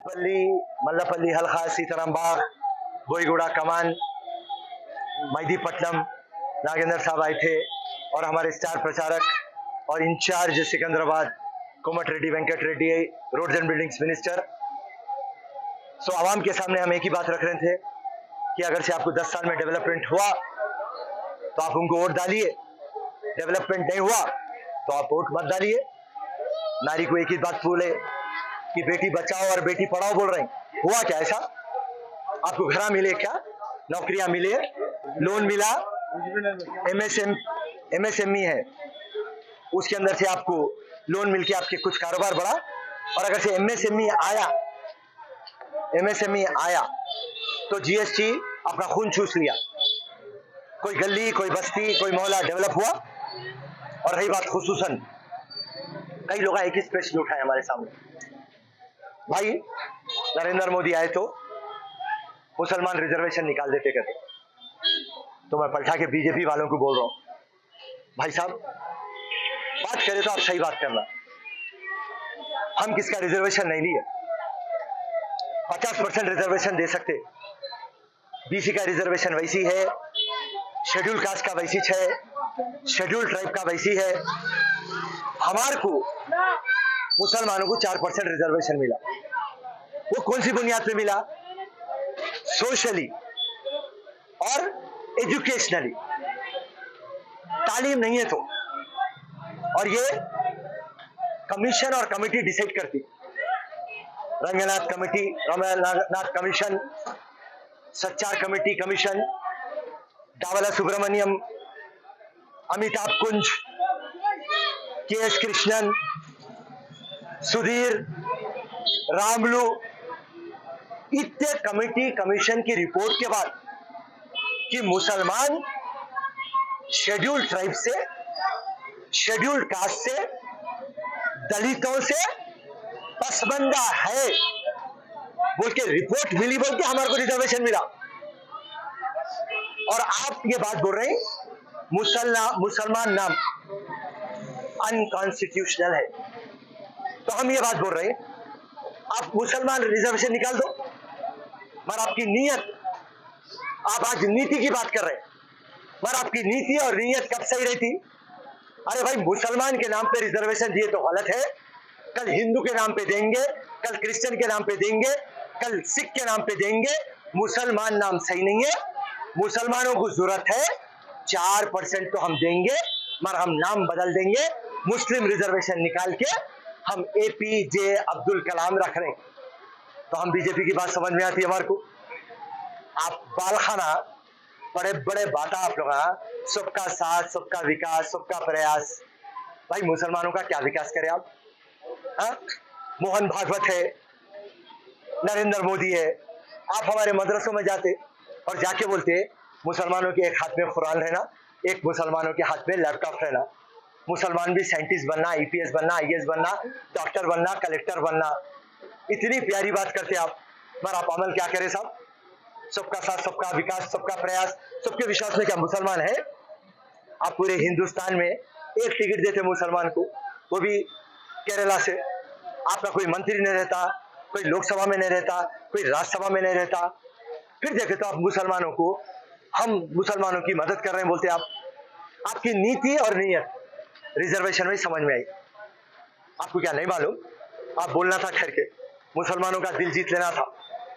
पल्ली, मल्लापल्ली, हल्का, सीतारामबाग, बोईगुड़ा, कमान, मेहदीपट्टनम, नागेंद्र साहब आए थे और हमारे स्टार प्रचारक और incharge Secunderabad Komatireddy Venkat Reddy, roads and buildings minister. So आवाम के सामने हम एक ही बात रख रहे थे कि अगर से आपको 10 साल में डेवलपमेंट हुआ तो आप उनको वोट डालिए, डेवलपमेंट नहीं हुआ तो आप वोट मत डालिए। नारी को एक ही बात बोले कि बेटी बचाओ और बेटी पढ़ाओ बोल रहे हैं, हुआ क्या ऐसा? आपको घर मिले क्या? नौकरियां मिले, लोन मिला, एमएसएमई है उसके अंदर से आपको लोन मिलके आपके कुछ कारोबार बढ़ा। और अगर से एमएसएमई आया तो जीएसटी अपना खून चूस लिया, कोई गली, कोई बस्ती, कोई मोहल्ला डेवलप हुआ। और रही बात खुसूसन, कई लोग एक ही प्रश्न उठाए हमारे सामने, भाई नरेंद्र मोदी आए तो मुसलमान रिजर्वेशन निकाल देते कहते। तो मैं पलटा के बीजेपी वालों को बोल रहा हूं, भाई साहब बात करें तो आप सही बात करना। हम किसका रिजर्वेशन नहीं लिए, 50% रिजर्वेशन दे सकते। बीसी का रिजर्वेशन वैसी है, शेड्यूल कास्ट का वैसी है, शेड्यूल ट्राइब का वैसी है। हमारे को मुसलमानों को 4% रिजर्वेशन मिला। वो कौन सी बुनियाद पे मिला? सोशली और एजुकेशनली, तालीम नहीं है तो। और ये कमीशन और कमेटी डिसाइड करती, Ranganath committee, Ramnath commission, Sachar committee commission, Dawla Subramaniam, Amitabh Kunj, K S. Krishnan, Sudhir, Ramulu, इतने कमेटी कमीशन की रिपोर्ट के बाद कि मुसलमान शेड्यूल ट्राइब से, शेड्यूल कास्ट से, दलितों से पसमंदा है बोल के रिपोर्ट मिली, बोल के हमारे को रिजर्वेशन मिला। और आप ये बात बोल रहे हैं मुसलमान नाम अनकॉन्स्टिट्यूशनल है। तो हम ये बात बोल रहे हैं आप मुसलमान रिजर्वेशन निकाल दो, मगर आपकी नीयत, आप आज नीति की बात कर रहे हैं, मगर आपकी नीति और नीयत कब सही रहती? अरे भाई मुसलमान के नाम पे रिजर्वेशन दिए तो गलत है, कल हिंदू के नाम पे देंगे, कल क्रिश्चियन के नाम पे देंगे, कल सिख के नाम पे देंगे। मुसलमान नाम सही नहीं है। मुसलमानों को जरूरत है 4% तो हम देंगे, मगर हम नाम बदल देंगे। मुस्लिम रिजर्वेशन निकाल के हम एपीजे अब्दुल कलाम रख रहे हैं। तो हम बीजेपी की बात समझ में आती है हमारे को। आप बालखाना बड़े बड़े बात आप लोग, सबका साथ, सबका विकास, सबका प्रयास। भाई मुसलमानों का क्या विकास करें आप? मोहन भागवत है, नरेंद्र मोदी है। आप हमारे मदरसों में जाते और जाके बोलते मुसलमानों के एक हाथ में कुरान रहना, एक मुसलमानों के हाथ में लैपटॉप रहना। मुसलमान भी साइंटिस्ट बनना, आईपीएस बनना, आईएएस बनना, डॉक्टर बनना, कलेक्टर बनना। इतनी प्यारी बात करते आप, मगर आप अमल क्या करें साहब? सबका साथ, सबका विकास, सबका प्रयास, सबके विश्वास में क्या मुसलमान है? आप पूरे हिंदुस्तान में एक टिकट देते मुसलमान को, वो भी केरला से। आपका कोई मंत्री नहीं रहता, कोई लोकसभा में नहीं रहता, कोई राज्यसभा में नहीं रहता। फिर देखे तो आप मुसलमानों को, हम मुसलमानों की मदद कर रहे हैं बोलते आप। आपकी नीति और नीयत रिजर्वेशन में समझ में आई। आपको क्या नहीं मालूम? आप बोलना था ठहर के, मुसलमानों का दिल जीत लेना था।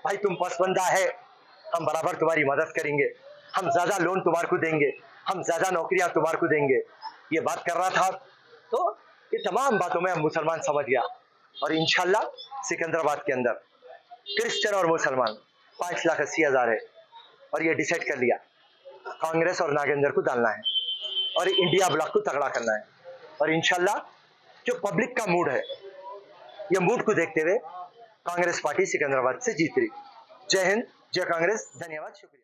भाई तुम पसबंदा है, हम बराबर तुम्हारी मदद करेंगे, हम ज्यादा लोन तुम्हारे को देंगे, हम ज्यादा नौकरियां तुम्हारे को देंगे। ये बात कर रहा था। तो ये तमाम बातों में हम मुसलमान समझ गया। और इंशाल्लाह सिकंदराबाद के अंदर क्रिश्चियन और मुसलमान 5,80,000 है। और ये डिसाइड कर लिया कांग्रेस और नागेंद्र को डालना है और इंडिया ब्लॉक को तगड़ा करना है। और इंशाल्लाह जो पब्लिक का मूड है, ये मूड को देखते हुए कांग्रेस पार्टी सिकंदराबाद से जीत रही। जय हिंद, जय कांग्रेस, धन्यवाद, शुक्रिया।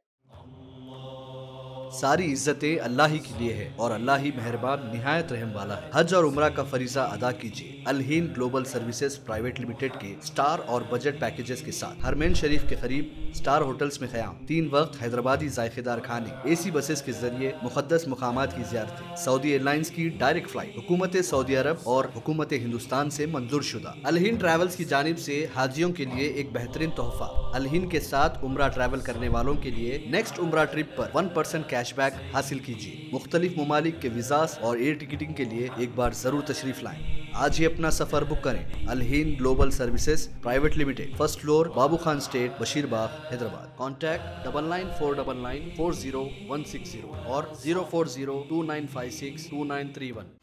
सारी इज्जतें अल्लाह ही के लिए है और अल्लाह ही मेहरबान निहायत रहम वाला है। हज और उम्रा का फरीजा अदा कीजिए Al Hind global services private limited के स्टार और बजट पैकेजेस के साथ। हरमैन शरीफ के करीब स्टार होटल्स में क़याम, 3 वक्त हैदराबादी जायकेदार खाने, AC बसेस के जरिए मुक़द्दस मुकामात की ज़ियारतें, सऊदी एयरलाइंस की डायरेक्ट फ्लाइट, हुकूमत सऊदी अरब और हुकूमत हिंदुस्तान से मंजूर शुदा। अल हिंद ट्रैवल्स की जानिब से हाजियों के लिए एक बेहतरीन तोहफा। अल हिंद के साथ उम्रा ट्रैवल करने वालों के लिए नेक्स्ट उम्रा ट्रिप पर 1% कैशबैक हासिल कीजिए। मुख्तलिफ ममालिक के वीज़ास और एयर टिकटिंग के लिए एक बार जरूर तशरीफ लाएं। आज ही अपना सफर बुक करें। Al Hind global services private limited, first floor, Babu Khan estate, Basheerbagh, Hyderabad. Contact 9949940160 और 04029562931।